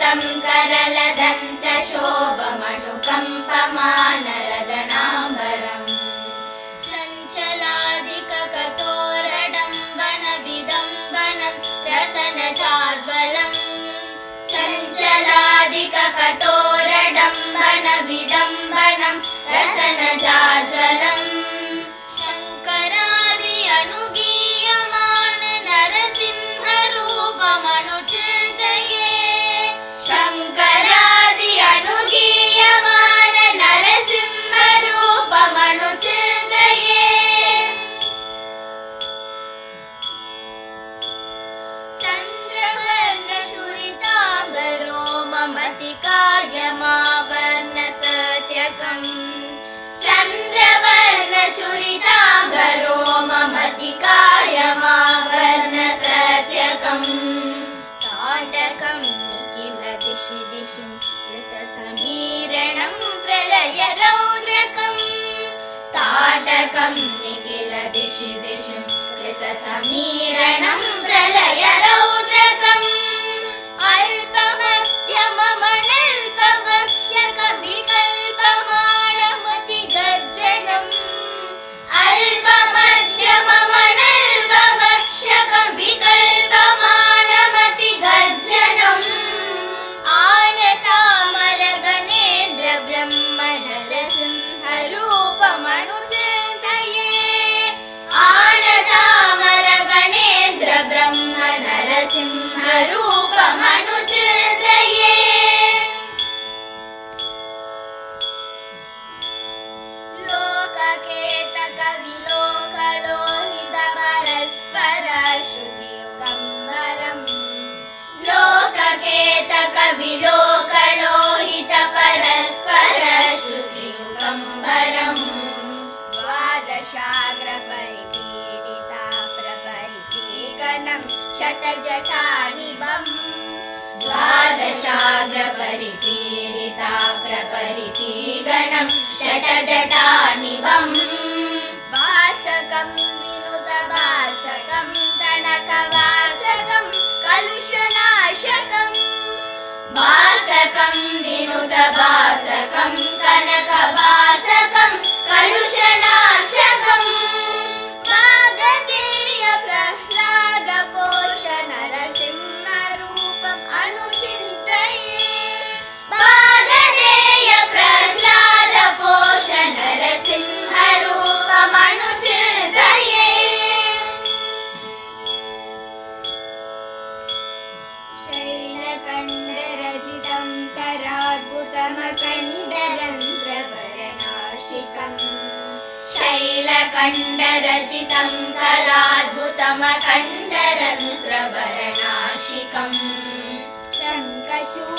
शङ्करादिकविलोकलोहितपरस्परश्रुतियुगम्बरम् करलदन्तशोभमनुकम्पमानरदनाम्बरम् चञ्चलादिककठोरडम्बनविडम्बनम् रसनजाज्वलम् चञ्चलादिककठोरडम्बनविडम्बनम् रसनजाज्वलम् शङ्करादि अनुगीयमान नरसिंहरूपमनुचिन्तये शङ्करादि अनुगीयमान नरसिंहरूपमनुचिन्तये चन्द्रवर्णशुरिताम्बरो ममतिकायमावर्णसत्यकम् चन्द्रवर्णचुरिताम्बरो ममतिकायमावर्णसत्यकम् ताटकं निखिल दिशि दिशिं कृतसमीरणं प्रलयरौद्रकम् ताटकं निखिल दिशि दिशिं कृतसमीरणं प्रलयरौद्रकम् अल्पमध्यममनल्पवक्ष्यकविकल्पमाणमतिगर्जनम् अल्पमध्यममनल्पवक्ष्यकविकल्पमाणमतिगर्जनम् आनतामरगणेन्द्रब्रह्मनरसिंहरूपमनुचिन्तये आनतामरगणेन्द्रब्रह्मनरसिंहरूपमनुचिन्तये लोककेतकविलोकलोहितपरस्परश्रुतियुगम्बरम् लोककेतकविलोकलोहितपरस्परश्रुतियुगम्बरम् द्वादशाग्रपरिपीडिता प्रपरितीगणं षट्जटानिभम् द्वादशाग्रपरिपीडिता प्रपरितीगणं षट्जटानिभम् वासकं विनुतवासकं तनकवासकं कलुषनाशकम् वासकं विनुतवासकं कनकवासकं कलुषनाशकम् वागतेय प्रह्लादपोष नरसिंहरूपम् अनुचिन्तये वागतेय प्रह्लादपोष नरसिंहरूपम् अनुचिन्तये शैलकण्डरचितं कराद्भुतमकण्डरन्ध्रवर्णाशिकम् शैलकण्डरचितं कराद्भुतमकण्डरन्ध्रवर्णाशिकम् शङ्खशूलपरका